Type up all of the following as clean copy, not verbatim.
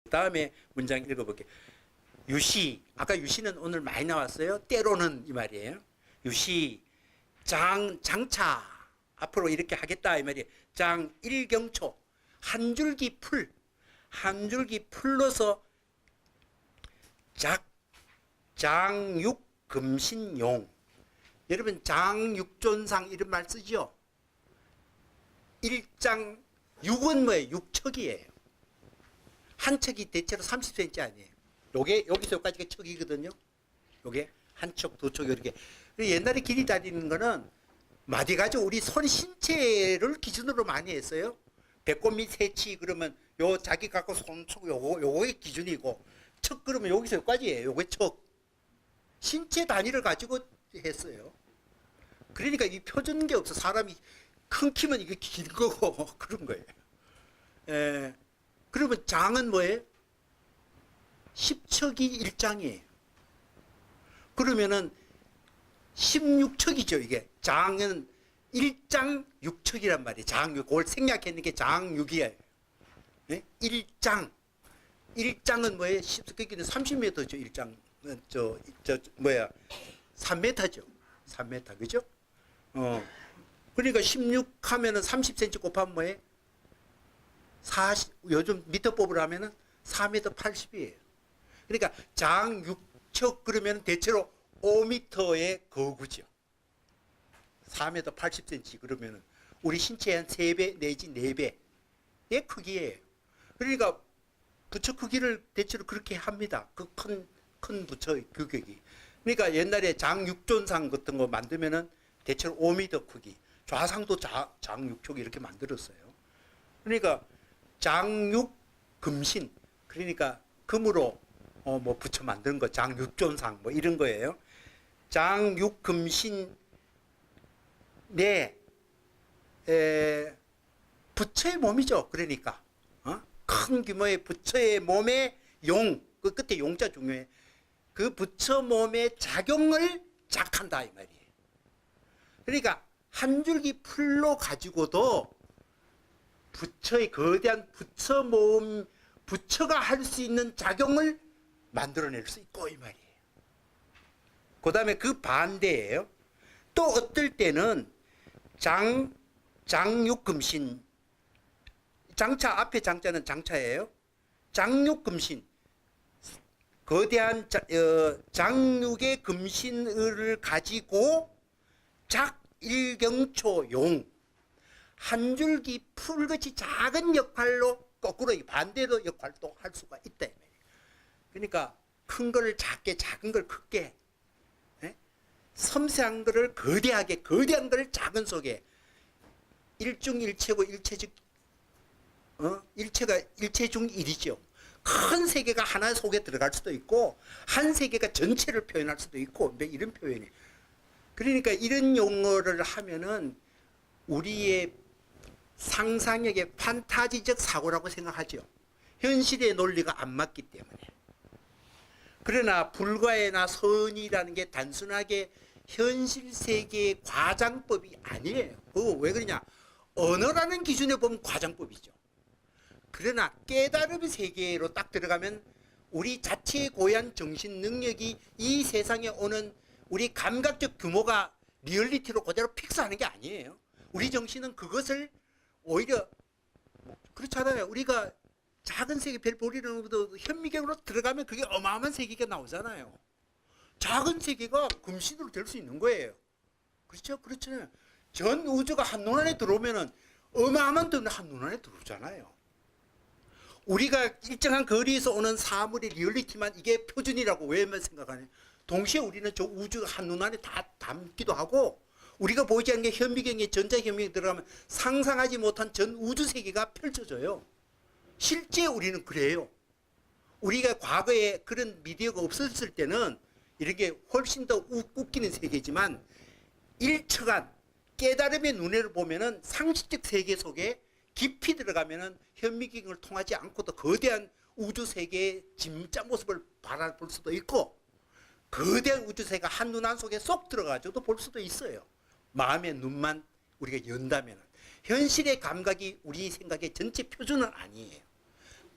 다음에 문장 읽어볼게요. 유시, 아까 유시는 오늘 많이 나왔어요. 때로는 이 말이에요. 유시, 장차, 앞으로 이렇게 하겠다 이 말이에요. 일경초, 한 줄기 풀, 한 줄기 풀러서 장육금신용. 여러분 장육존상 이런 말 쓰죠? 일장, 육은 뭐예요? 육척이에요. 한 척이 대체로 30cm 아니에요. 요게 여기서 여기까지가 척이거든요. 요게 한 척, 두 척 이렇게. 옛날에 길이 다니는 거는 마디가지고 우리 손 신체를 기준으로 많이 했어요. 배꼽 및 세치 그러면 요 자기 갖고 손촉 요거의 기준이고 척 그러면 여기서 여기까지예요. 요게 척. 신체 단위를 가지고 했어요. 그러니까 이 표준 게 없어. 사람이 큰 키면 이게 긴 거고 그런 거예요. 그러면 장은 뭐예요? 10척이 1장이에요. 그러면은 16척이죠, 이게. 장은 1장 6척이란 말이에요. 장육. 그걸 생략했는 게 장육이에요. 네? 1장. 1장은 뭐예요? 30m죠, 1장. 3m죠. 3m, 그죠? 그러니까 16 하면은 30cm 곱하면 뭐예요? 40, 요즘 미터법으로 하면은 4m 80이에요. 그러니까 장 6척 그러면 대체로 5m의 거구죠. 4m 80cm 그러면은 우리 신체의 한 3배 내지 4배의 크기예요. 그러니까 부처 크기를 대체로 그렇게 합니다. 그 큰 부처 규격이. 그러니까 옛날에 장 6존상 같은 거 만들면은 대체로 5m 크기. 좌상도 장 6척 이렇게 만들었어요. 그러니까 장육 금신, 그러니까 금으로 뭐 붙여 만드는 거, 장육존상 뭐 이런 거예요. 장육 금신 내 부처의 몸이죠. 그러니까 큰 규모의 부처의 몸의 용, 그 끝에 용자 중요해. 그 부처 몸의 작용을 작한다 이 말이에요. 그러니까 한 줄기 풀로 가지고도 부처의 거대한 부처 몸, 부처가 할 수 있는 작용을 만들어낼 수 있고 이 말이에요. 그 다음에 그 반대예요. 또 어떨 때는 장육금신, 장차 앞에 장자는 장차예요. 장육금신, 거대한 장육의 금신을 가지고 작일경초용, 한 줄기 풀같이 작은 역할로 거꾸로 반대로 역할도 할 수가 있다. 그러니까 큰 거를 작게, 작은 걸 크게, 섬세한 거를 거대하게, 거대한 거를 작은 속에. 일중일체고 일체즉 일체가 일체중 일이죠. 큰 세계가 하나 속에 들어갈 수도 있고 한 세계가 전체를 표현할 수도 있고 이런 표현이. 그러니까 이런 용어를 하면은 우리의 상상력의 판타지적 사고라고 생각하죠. 현실의 논리가 안 맞기 때문에. 그러나 불과해나 선이라는 게 단순하게 현실 세계의 과장법이 아니에요. 왜 그러냐? 언어라는 기준에 보면 과장법이죠. 그러나 깨달음의 세계로 딱 들어가면 우리 자체의 고유한 정신 능력이 이 세상에 오는 우리 감각적 규모가 리얼리티로 그대로 픽스하는 게 아니에요. 우리 정신은 그것을 오히려 그렇잖아요. 우리가 작은 세계 별 보리는 것도 현미경으로 들어가면 그게 어마어마한 세계가 나오잖아요. 작은 세계가 금신으로 될 수 있는 거예요. 그렇죠? 그렇잖아요. 전 우주가 한눈 안에 들어오면은 어마어마한 돈이 한눈 안에 들어오잖아요. 우리가 일정한 거리에서 오는 사물의 리얼리티만 이게 표준이라고 왜만 생각하냐? 동시에 우리는 저 우주 한눈 안에 다 담기도 하고 우리가 보이지 않는 게 현미경에 전자현미경에 들어가면 상상하지 못한 전 우주 세계가 펼쳐져요. 실제 우리는 그래요. 우리가 과거에 그런 미디어가 없었을 때는 이렇게 훨씬 더 웃기는 세계지만 일처간 깨달음의 눈으로 보면은 상식적 세계 속에 깊이 들어가면은 현미경을 통하지 않고도 거대한 우주 세계의 진짜 모습을 바라볼 수도 있고 거대한 우주 세계가 한눈 안 속에 쏙 들어가지고도 볼 수도 있어요. 마음의 눈만 우리가 연다면은 현실의 감각이 우리 생각의 전체 표준은 아니에요.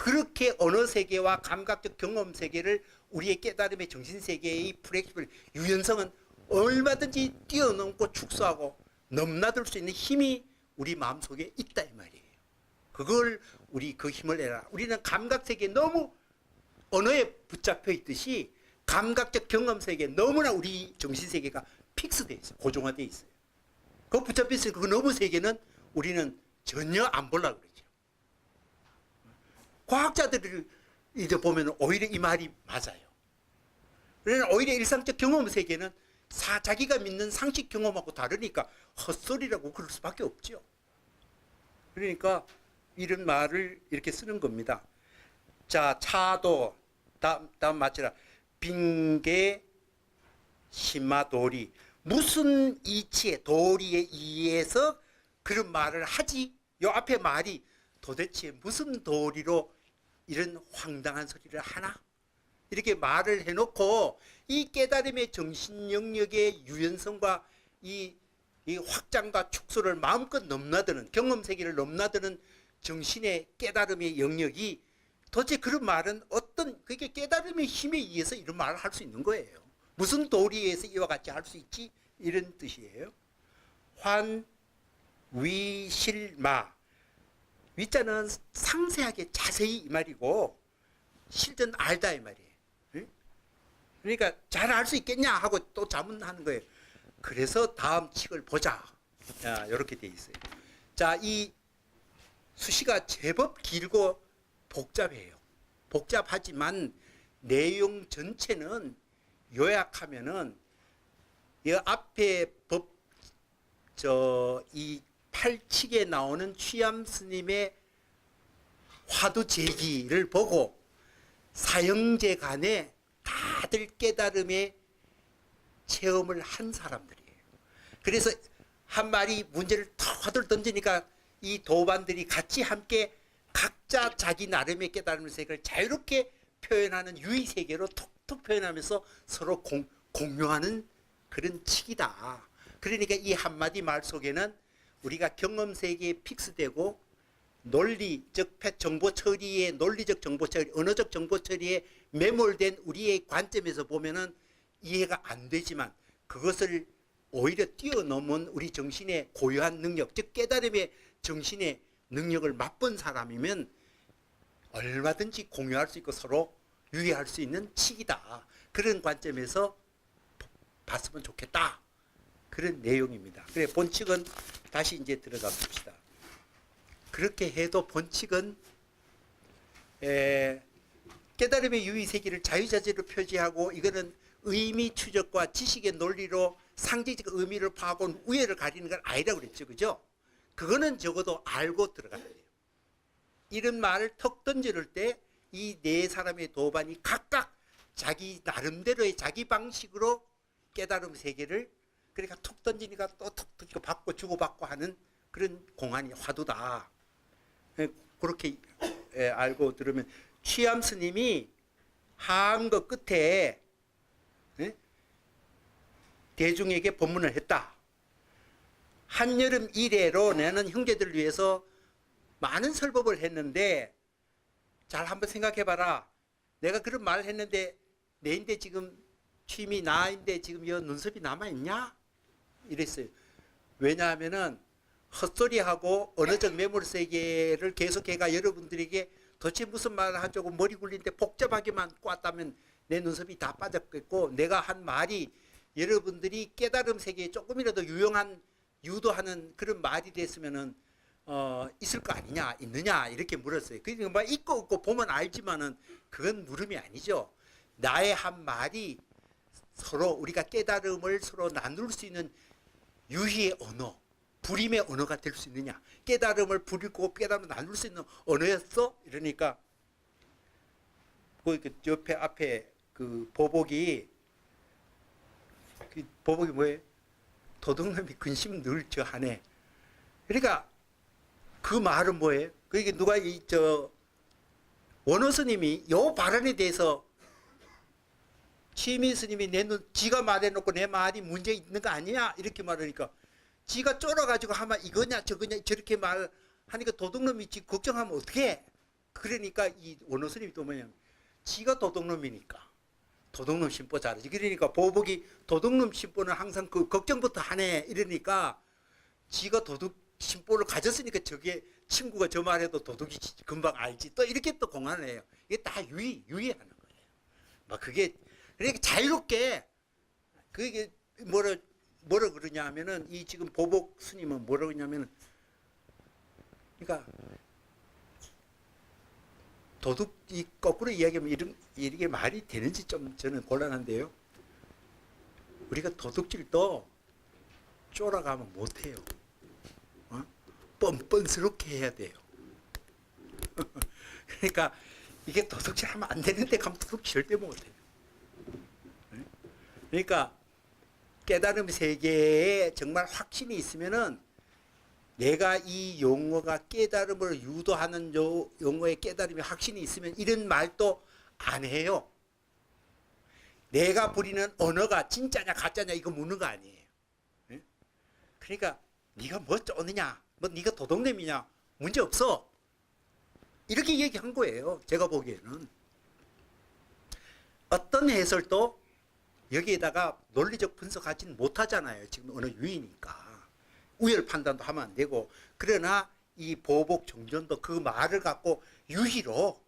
그렇게 언어 세계와 감각적 경험 세계를 우리의 깨달음의 정신 세계의 플렉시블 유연성은 얼마든지 뛰어넘고 축소하고 넘나들 수 있는 힘이 우리 마음속에 있다 이 말이에요. 그걸 우리 그 힘을 내라. 우리는 감각 세계에 너무 언어에 붙잡혀 있듯이 감각적 경험 세계에 너무나 우리 정신 세계가 픽스되어 있어요. 고정화되어 있어요. 그 붙잡혀 있으니까 그 너무 세계는 우리는 전혀 안 보려고 그러죠. 과학자들을 이제 보면 오히려 이 말이 맞아요. 그러나 오히려 일상적 경험 세계는 자기가 믿는 상식 경험하고 다르니까 헛소리라고 그럴 수밖에 없죠. 그러니까 이런 말을 이렇게 쓰는 겁니다. 자, 차도 다음 맞춰라. 빙계 심마도리 무슨 이치에 도리에 의해서 그런 말을 하지? 요 앞에 말이 도대체 무슨 도리로 이런 황당한 소리를 하나? 이렇게 말을 해놓고 이 깨달음의 정신 영역의 유연성과 이 확장과 축소를 마음껏 넘나드는 경험 세계를 넘나드는 정신의 깨달음의 영역이 도대체 그런 말은 어떤 그게 깨달음의 힘에 의해서 이런 말을 할 수 있는 거예요. 무슨 도리에 의해서 이와 같이 할 수 있지? 이런 뜻이에요. 환, 위, 실, 마. 위자는 상세하게 자세히 이 말이고 실전 알다 이 말이에요. 그러니까 잘 알 수 있겠냐 하고 또 자문하는 거예요. 그래서 다음 칙을 보자. 자, 이렇게 돼 있어요. 자, 이 수시가 제법 길고 복잡해요. 복잡하지만 내용 전체는 요약하면은 이 앞에 이 8칙에 나오는 취암 스님의 화두 제기를 보고 사형제 간에 다들 깨달음의 체험을 한 사람들이에요. 그래서 한 마리 문제를 턱 화두를 던지니까 이 도반들이 같이 함께 각자 자기 나름의 깨달음의 세계를 자유롭게 표현하는 유의 세계로 톡톡 표현하면서 서로 공유하는 그런 칙이다. 그러니까 이 한마디 말 속에는 우리가 경험 세계에 픽스되고 논리적 정보 처리의 논리적 정보 처리, 언어적 정보 처리에 매몰된 우리의 관점에서 보면은 이해가 안 되지만 그것을 오히려 뛰어넘은 우리 정신의 고유한 능력, 즉 깨달음의 정신의 능력을 맛본 사람이면 얼마든지 공유할 수 있고 서로 유의할 수 있는 칙이다. 그런 관점에서 봤으면 좋겠다. 그런 내용입니다. 그래 본칙은 다시 이제 들어가 봅시다. 그렇게 해도 본칙은 깨달음의 유의 세계를 자유자재로 표지하고 이거는 의미 추적과 지식의 논리로 상징적 의미를 파악하고 우애를 가리는 건 아니라고 그랬죠. 그죠? 그거는 적어도 알고 들어가야 돼요. 이런 말을 턱 던질 때 이 네 사람의 도반이 각각 자기 나름대로의 자기 방식으로 깨달음 세계를 그러니까 툭 던지니까 또 툭 던지고 받고 주고받고 하는 그런 공안이 화두다. 그렇게 알고 들으면 취암 스님이 한거 끝에 대중에게 법문을 했다. 한여름 이래로 나는 형제들을 위해서 많은 설법을 했는데 잘 한번 생각해봐라. 내가 그런 말을 했는데 내인데 지금 취미 나인데 지금 이 눈썹이 남아있냐? 이랬어요. 왜냐하면은 헛소리하고 언어적 매몰 세계를 계속해가 여러분들에게 도대체 무슨 말을 하자고 머리 굴리는데 복잡하게만 꽈다면 내 눈썹이 다 빠졌겠고 내가 한 말이 여러분들이 깨달음 세계에 조금이라도 유용한 유도하는 그런 말이 됐으면은 있을 거 아니냐 있느냐 이렇게 물었어요. 그러니까 뭐 있고 없고 보면 알지만은 그건 물음이 아니죠. 나의 한 말이 서로 우리가 깨달음을 서로 나눌 수 있는 유희의 언어, 불임의 언어가 될 수 있느냐? 깨달음을 부리고 깨달음을 나눌 수 있는 언어였어? 이러니까 그 옆에 앞에 그 보복이 뭐예요? 도둑놈이 근심 늘 저 하네. 그러니까 그 말은 뭐예요? 그러니까 누가 원호 스님이 요 발언에 대해서 취미 스님이 지가 말해놓고 내 말이 문제 있는 거 아니야? 이렇게 말하니까 지가 쫄아가지고 하면 이거냐 저거냐 저렇게 말하니까 도둑놈이 지 걱정하면 어떡해? 그러니까 이 원어 스님이 또 뭐냐면 지가 도둑놈이니까 도둑놈 심보 잘하지. 그러니까 보복이 도둑놈 심보는 항상 그 걱정부터 하네 이러니까 지가 도둑 심보를 가졌으니까 저게 친구가 저 말해도 도둑이 금방 알지. 또 이렇게 또 공안을 해요. 이게 다 유의하는 거예요. 막 그게 그러니까 자유롭게 그게 뭐라 그러냐 하면은 이 지금 보복 스님은 뭐라 그러냐면은 그러니까 도둑이 거꾸로 이야기하면 이게 말이 되는지 좀 저는 곤란한데요. 우리가 도둑질도 쫄아가면 못해요. 뻔뻔스럽게 해야 돼요. 그러니까 이게 도둑질 하면 안 되는데 가면 도둑질 절대 못해요. 그러니까 깨달음 세계에 정말 확신이 있으면은 내가 이 용어가 깨달음을 유도하는 용어의 깨달음이 확신이 있으면 이런 말도 안 해요. 내가 부리는 언어가 진짜냐 가짜냐 이거 묻는 거 아니에요. 그러니까 네가 뭐 쪼느냐 뭐 네가 도둑놈이냐 문제 없어. 이렇게 얘기한 거예요. 제가 보기에는. 어떤 해설도 여기에다가 논리적 분석하지는 못하잖아요. 지금 어느 유의니까. 우열 판단도 하면 안 되고. 그러나 이 보복 정전도 그 말을 갖고 유희로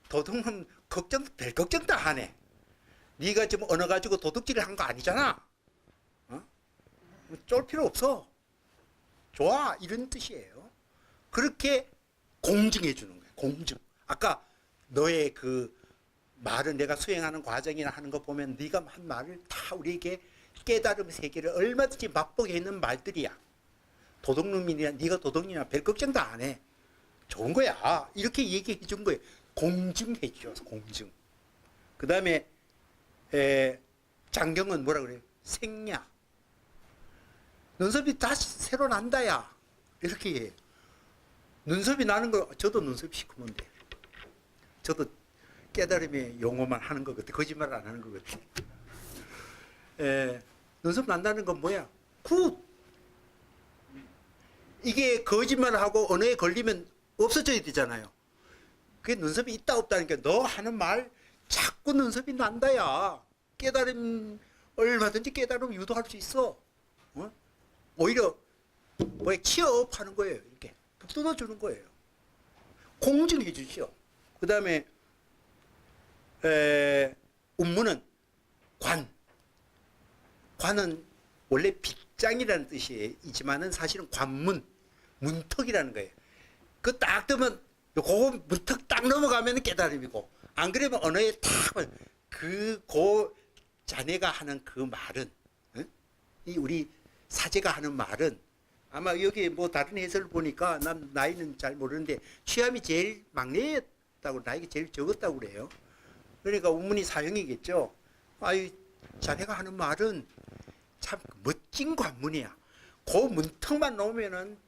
도둑놈 별 걱정 다 하네. 네가 지금 언어 가지고 도둑질을 한 거 아니잖아. 쫄 필요 없어. 좋아 이런 뜻이에요. 그렇게 공증해 주는 거예요. 공증. 아까 너의 그 말을 내가 수행하는 과정이나 하는 거 보면 네가 한 말을 다 우리에게 깨달음 세계를 얼마든지 맛보게 있는 말들이야. 도둑놈이냐 네가 도둑이냐 별 걱정 다 안 해. 좋은 거야. 이렇게 얘기해 준 거예요. 공증해 주셔서 공증. 그 다음에 장경은 뭐라 그래요? 생야. 눈썹이 다시 새로 난다야. 이렇게 해요. 눈썹이 나는 거 저도 눈썹이 시커먼데 저도 깨달음의 용어만 하는 것 같아. 거짓말 안 하는 것 같아. 눈썹 난다는 건 뭐야? 굿. 이게 거짓말을 하고 언어에 걸리면 없어져야 되잖아요. 그게 눈썹이 있다 없다는 게 너 하는 말 자꾸 눈썹이 난다야. 깨달음 얼마든지 깨달음 유도할 수 있어. 오히려 뭐야 취업하는 거예요. 이렇게 북돋아 주는 거예요. 공증해 주시오. 그 다음에 운문은 관은 원래 빗장이라는 뜻이지만은 사실은 관문, 문턱이라는 거예요. 그 딱 뜨면 그 문턱 딱 넘어가면 깨달음이고 안 그러면 언어에 탁고 자네가 하는 그 말은 이 우리 사제가 하는 말은 아마 여기 뭐 다른 해설을 보니까 난 나이는 잘 모르는데 취함이 제일 막내였다고 나이가 제일 적었다고 그래요. 그러니까 운문이 사형이겠죠. 아이 자네가 하는 말은 참 멋진 관문이야. 그 문턱만 놓으면은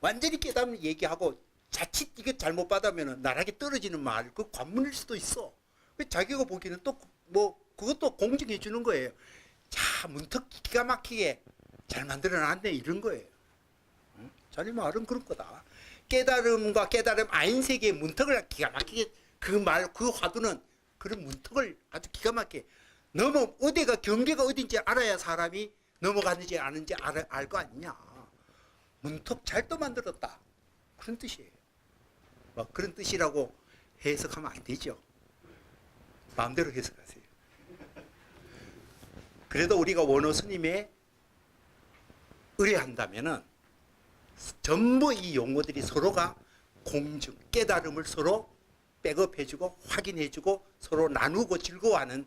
완전히 깨달음을 얘기하고 자칫 이거 잘못 받으면은 나락에 떨어지는 말, 그 관문일 수도 있어. 자기가 보기에는 또 뭐 그것도 공증해 주는 거예요. 자 문턱 기가 막히게 잘 만들어놨네 이런 거예요. 자네 말은 그런 거다. 깨달음과 깨달음 아닌 세계의 문턱을 기가 막히게 그 말, 그 화두는 그런 문턱을 아주 기가 막히게 어디가 경계가 어딘지 알아야 사람이 넘어가는지 아는지 알 거 아니냐. 문턱 잘 또 만들었다. 그런 뜻이에요. 막 그런 뜻이라고 해석하면 안 되죠. 마음대로 해석하세요. 그래도 우리가 원어 스님의 의뢰한다면은 전부 이 용어들이 서로가 공증, 깨달음을 서로 백업해주고 확인해주고 서로 나누고 즐거워하는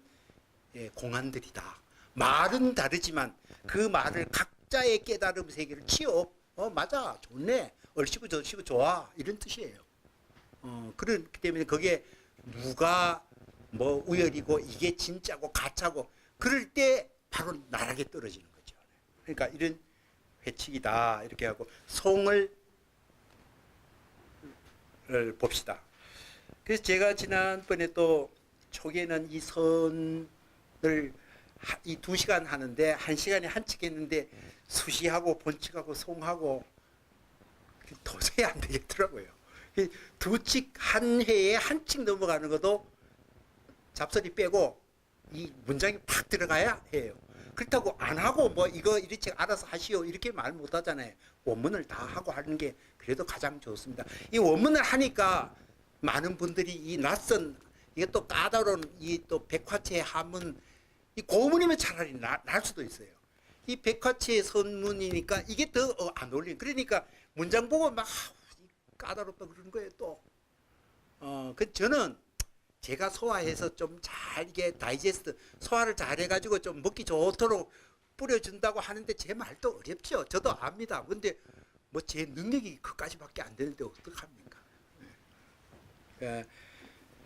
공안들이다. 말은 다르지만 그 말을 각자의 깨달음 세계를 취업, 맞아, 좋네, 얼씨구 저씨구 좋아 이런 뜻이에요. 그렇기 때문에 그게 누가 뭐 우열이고 이게 진짜고 가짜고 그럴 때 바로 나락에 떨어지는 거죠. 그러니까 이런 회칙이다 이렇게 하고 송을 봅시다. 그래서 제가 지난번에 또 초기에는 이 선을 이 2시간 하는데 1시간에 한 칙 했는데 수시하고 본칙하고 송하고 도저히 안 되겠더라고요. 두 칙 한 해에 한 칙 넘어가는 것도 잡소리 빼고 이 문장이 팍 들어가야 해요. 그렇다고 안 하고 뭐 이거 이렇게 알아서 하시오 이렇게 말 못 하잖아요. 원문을 다 하고 하는 게 그래도 가장 좋습니다. 이 원문을 하니까 많은 분들이 이 낯선 이게 또 까다로운 이 또 백화체 한문 이 고문이면 차라리 날 수도 있어요. 이 백화체 선문이니까 이게 더 안 어울리는. 그러니까 문장 보고 막 까다롭다 그러는 거예요 또. 그 저는 제가 소화해서 좀 잘 이게 다이제스트 소화를 잘 해가지고 좀 먹기 좋도록 뿌려준다고 하는데 제 말도 어렵죠. 저도 압니다. 근데 뭐 제 능력이 그까지밖에 안 되는데 어떡합니까?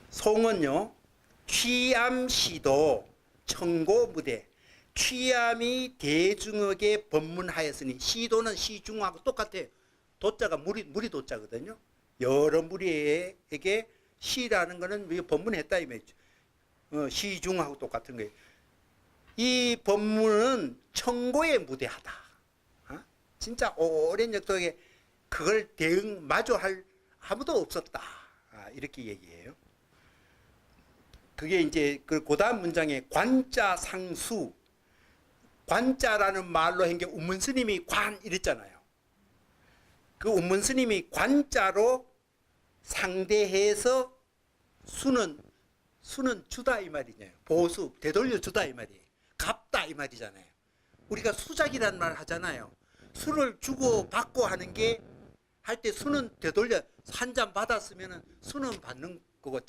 송은요 취암시도 청고무대 취암이 대중에게 법문하였으니 시도는 시중하고 똑같아요. 도자가 무리 도자거든요. 여러 무리에게 시라는 거는 법문했다 이 말이죠. 시중하고 똑같은 거예요. 이 법문은 청고에 무대하다. 진짜 오랜 역사에 그걸 대응 마주할 아무도 없었다. 이렇게 얘기해요. 그게 이제 그 다음 문장에 관자 상수 관자라는 말로 한 게 운문스님이 관 이랬잖아요. 그 운문스님이 관자로 상대해서 수는 주다 이 말이냐. 보수 되돌려 주다 이 말이에요. 갚다 이 말이잖아요. 우리가 수작이라는 말 하잖아요. 수를 주고 받고 하는 게 할 때 수는 되돌려 한 잔 받았으면은 수는 받는 거고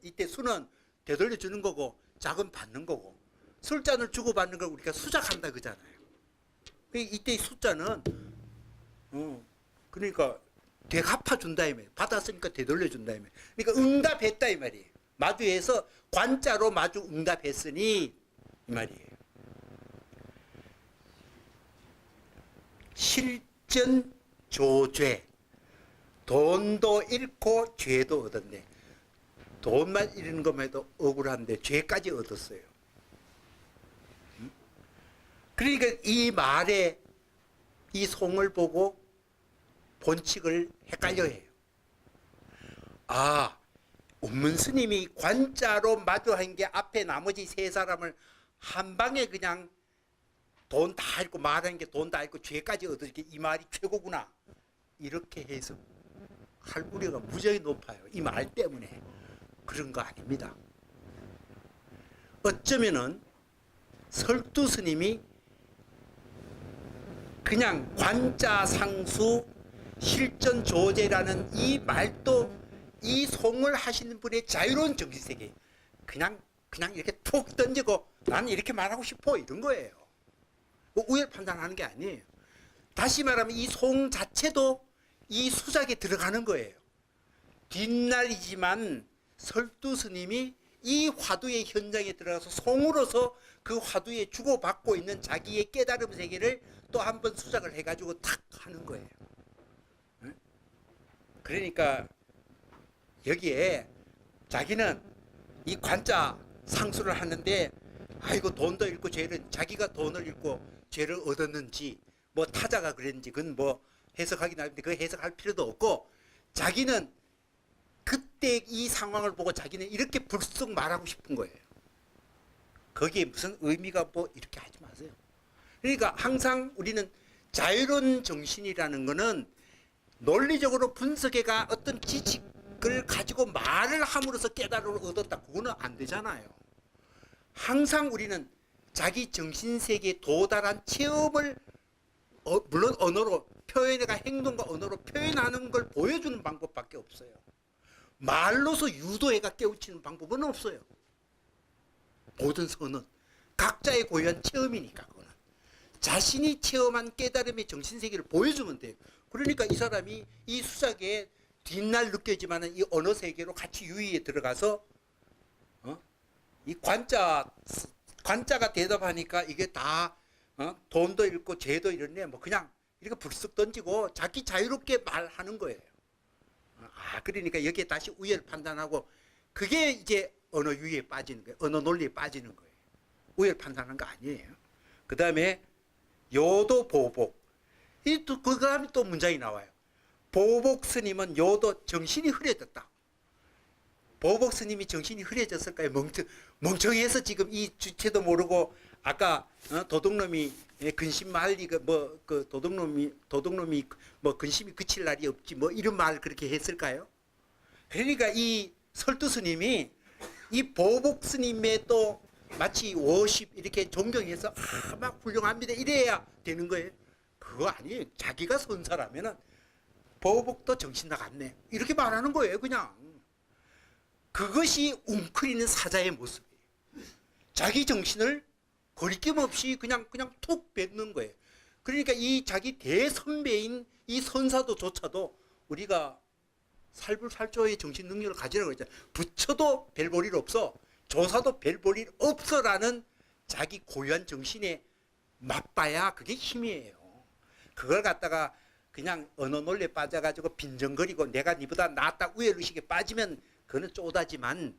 이때 수는 되돌려 주는 거고 작은 받는 거고 술잔을 주고 받는 걸 우리가 수작한다 그러잖아요. 이때 숫자는 그러니까 되갚아 준다 이 말이에요. 받았으니까 되돌려 준다 이 말이에요. 그러니까 응답했다 이 말이에요. 마주해서 관자로 마주 응답했으니 이 말이에요. 실전 조죄 돈도 잃고 죄도 얻었네. 돈만 잃는 것만 해도 억울한데 죄까지 얻었어요. 그러니까 이 말에 이 송을 보고 본칙을 헷갈려 해요. 운문스님이 관자로 마주한 게 앞에 나머지 세 사람을 한 방에 그냥 돈 다 잃고 말하는 게 돈 다 잃고 죄까지 얻었기 이 말이 최고구나. 이렇게 해서 할 우려가 무지하게 높아요. 이 말 때문에. 그런 거 아닙니다. 어쩌면은 설두스님이 그냥 관자상수 실전조제라는 이 말도 이 송을 하시는 분의 자유로운 정신세계 그냥 이렇게 툭 던지고 나는 이렇게 말하고 싶어 이런 거예요. 뭐 우열 판단하는 게 아니에요. 다시 말하면 이 송 자체도 이 수작에 들어가는 거예요. 뒷날이지만 설두스님이 이 화두의 현장에 들어가서 송으로서 그 화두에 주고받고 있는 자기의 깨달음 세계를 또 한 번 수작을 해가지고 탁 하는 거예요. 그러니까 여기에 자기는 이 관자 상수를 하는데 아이고 돈도 잃고 죄를 자기가 돈을 잃고 죄를 얻었는지 뭐 타자가 그랬는지 그건 뭐 해석하기 나름인데 그 해석할 필요도 없고 자기는 그때 이 상황을 보고 자기는 이렇게 불쑥 말하고 싶은 거예요. 거기에 무슨 의미가 뭐 이렇게 하지 마세요. 그러니까 항상 우리는 자유로운 정신이라는 거는 논리적으로 분석해가 어떤 지식을 가지고 말을 함으로써 깨달음을 얻었다. 그거는 안 되잖아요. 항상 우리는 자기 정신세계에 도달한 체험을 물론 언어로 표현해가 행동과 언어로 표현하는 걸 보여주는 방법밖에 없어요. 말로서 유도해가 깨우치는 방법은 없어요. 모든 선은 각자의 고유한 체험이니까 그거는 자신이 체험한 깨달음의 정신세계를 보여주면 돼요. 그러니까 이 사람이 이 수작에 뒷날 느껴지만은 이 언어 세계로 같이 유의에 들어가서 이 관자가 대답하니까 이게 다 돈도 잃고 죄도 잃었네 뭐 그냥 이렇게 불쑥 던지고 자기 자유롭게 말하는 거예요. 그러니까 여기에 다시 우열 판단하고 그게 이제 언어 유의에 빠지는 거예요. 언어 논리에 빠지는 거예요. 우열 판단한 거 아니에요. 그 다음에 요도 보복. 그 다음에 또 문장이 나와요. 보복 스님은 요도 정신이 흐려졌다. 보복 스님이 정신이 흐려졌을까요? 멍청해서 지금 이 주체도 모르고 아까 도둑놈이 근심 말리 그 도둑놈이 뭐 근심이 그칠 날이 없지 뭐 이런 말 그렇게 했을까요? 그러니까 이 설두 스님이 이 보복 스님의 또 마치 워십 이렇게 존경해서 막 훌륭합니다 이래야 되는 거예요. 그거 아니에요. 자기가 선사라면은 보복도 정신 나갔네 이렇게 말하는 거예요. 그냥 그것이 웅크리는 사자의 모습이에요. 자기 정신을 거리낌 없이 그냥 툭 뱉는 거예요. 그러니까 이 자기 대선배인 이 선사도조차도 우리가 살불살조의 정신 능력을 가지라고 했잖아요. 부처도 별 볼일 없어, 조사도 별 볼일 없어라는 자기 고유한 정신에 맛봐야 그게 힘이에요. 그걸 갖다가 그냥 어느 논리에 빠져가지고 빈정거리고 내가 니보다 낫다 우열의식에 빠지면 그거는 쪼다지만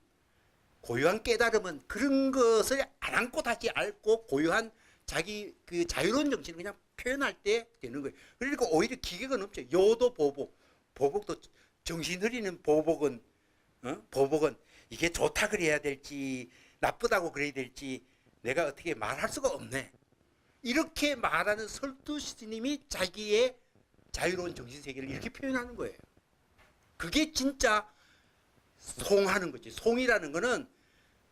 고유한 깨달음은 그런 것을 안 안고 다시 앓고 고유한 자기 그 자유로운 정신을 그냥 표현할 때 되는 거예요. 그러니까 오히려 기계가 넘쳐. 요도 보복도 정신 흐리는 보복은 보복은 이게 좋다 그래야 될지 나쁘다고 그래야 될지 내가 어떻게 말할 수가 없네. 이렇게 말하는 설두 스님이 자기의 자유로운 정신세계를 이렇게 표현하는 거예요. 그게 진짜 송하는 거지. 송이라는 거는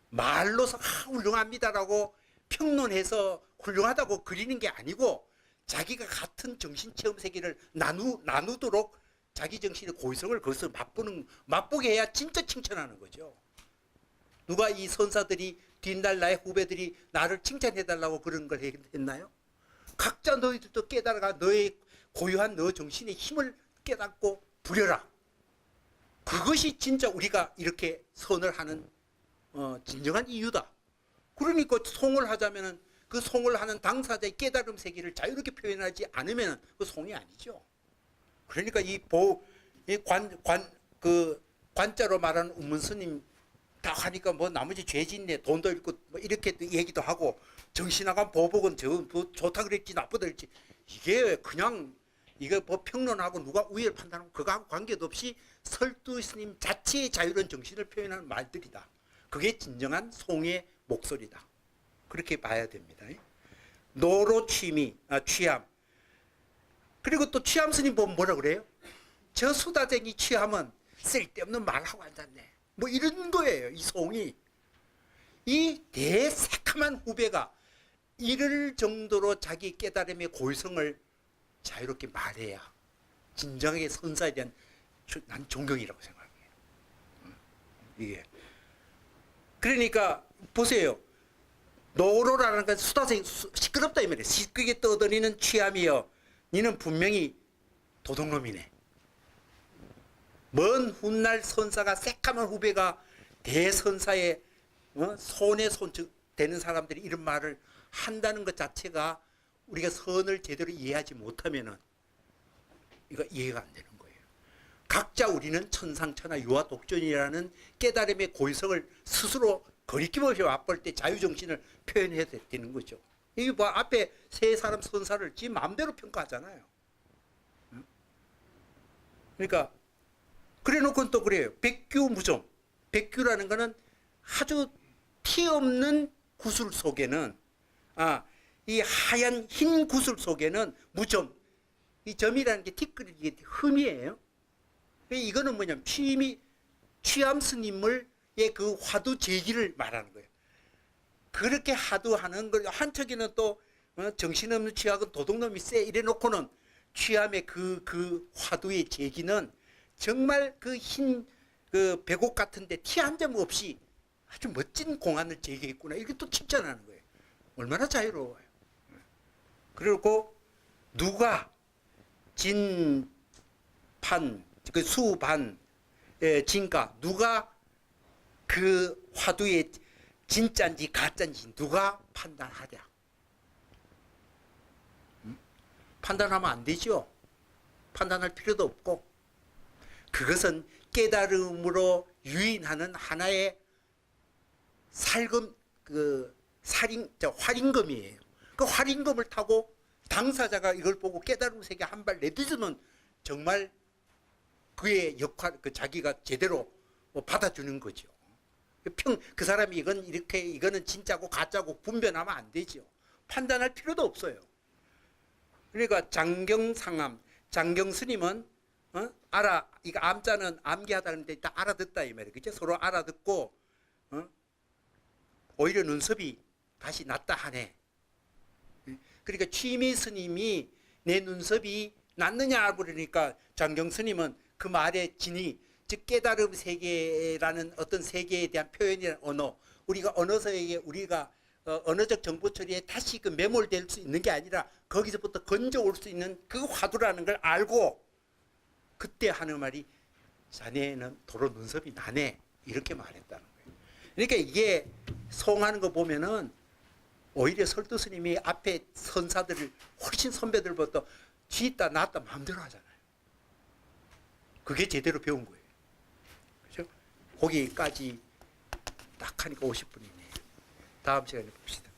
말로서 훌륭합니다라고 평론해서 훌륭하다고 그리는 게 아니고 자기가 같은 정신체험 세계를 나누도록 자기 정신의 고유성을 거기서 맛보게 해야 진짜 칭찬하는 거죠. 누가 이 선사들이 뒷날 나의 후배들이 나를 칭찬해달라고 그런 걸 했나요? 각자 너희들도 깨달아가 너의 고유한 너 정신의 힘을 깨닫고 부려라. 그것이 진짜 우리가 이렇게 선을 하는 진정한 이유다. 그러니까 송을 하자면은 그 송을 하는 당사자의 깨달음 세계를 자유롭게 표현하지 않으면 그 송이 아니죠. 그러니까 그 관자로 말하는 운문스님 딱 하니까 뭐 나머지 죄 짓네 돈도 잃고 뭐 이렇게 얘기도 하고 정신 나간 보복은 뭐 좋다 그랬지 나쁘다 그랬지 이게 그냥 이거 뭐 평론하고 누가 우열 판단하고 그거하고 관계도 없이 설두 스님 자체의 자유로운 정신을 표현하는 말들이다. 그게 진정한 송의 목소리다. 그렇게 봐야 됩니다. 노로 취함. 그리고 또 취함 스님 보면 뭐라 그래요? 저 수다쟁이 취함은 쓸데없는 말하고 앉았네. 뭐 이런 거예요. 이 송이. 이 대새카만 후배가 이럴 정도로 자기 깨달음의 고유성을 자유롭게 말해야 진정하게 선사에 대한 난 존경이라고 생각해요. 이게 그러니까 보세요. 노로라는 건 수다쟁이 시끄럽다 이 말이에요. 시끄게 떠들이는 취함이여 니는 분명히 도둑놈이네. 먼 훗날 선사가 새까만 후배가 대선사의 손에 손 되는 사람들이 이런 말을 한다는 것 자체가 우리가 선을 제대로 이해하지 못하면은 이거 이해가 안 되는 거예요. 각자 우리는 천상천하 유아독존이라는 깨달음의 고유성을 스스로 거리낌 없이 맛볼 때 자유정신을 표현해야 되는 거죠. 이게 뭐 앞에 세 사람 선사를 지 마음대로 평가하잖아요. 그러니까 그래놓고는 또 그래요. 백규무정. 백규라는 거는 아주 티 없는 구슬 속에는 이 하얀 흰 구슬 속에는 무점. 이 점이라는 게 티끌이 흠이에요. 이거는 뭐냐면 취함 스님의 그 화두 제기를 말하는 거예요. 그렇게 하두하는 걸 한척에는 또 정신없는 취함은 도둑놈이 쎄 이래 놓고는 취함의 그 화두의 제기는 정말 그 흰 그 배곡 같은데 티 한 점 없이 아주 멋진 공안을 제기했구나. 이렇게 또 칭찬하는 거예요. 얼마나 자유로워요. 그리고 누가 진판 그 수반 진가 누가 그 화두의 진짜인지 가짜인지 누가 판단하랴. 판단하면 안 되죠. 판단할 필요도 없고 그것은 깨달음으로 유인하는 하나의 활임금이에요. 그 활임금을 타고 당사자가 이걸 보고 깨달음 세계 한 발 내딛으면 정말 그의 역할, 그 자기가 제대로 받아주는 거죠. 그 사람이 이거는 진짜고 가짜고 분별하면 안 되죠. 판단할 필요도 없어요. 그러니까 장경상암, 장경 스님은 이거 암자는 암기하다는데 다 알아듣다 이 말이에요. 그죠? 서로 알아듣고 오히려 눈썹이 다시 낫다 하네. 그러니까 취미 스님이 내 눈썹이 낫느냐 그러니까 장경 스님은 그 말의 진위, 즉 깨달음 세계라는 어떤 세계에 대한 표현이라는 언어, 우리가 언어서에게 우리가 언어적 정보 처리에 다시 그 매몰될 수 있는 게 아니라 거기서부터 건져올 수 있는 그 화두라는 걸 알고 그때 하는 말이 자네는 도로 눈썹이 나네 이렇게 말했다는 거예요. 그러니까 이게 송하는 거 보면은 오히려 설두 스님이 앞에 선사들을 훨씬 선배들보다 뒤있다 낫다 마음대로 하잖아요. 그게 제대로 배운 거예요. 그죠? 거기까지 딱 하니까 50분이네. 다음 시간에 봅시다.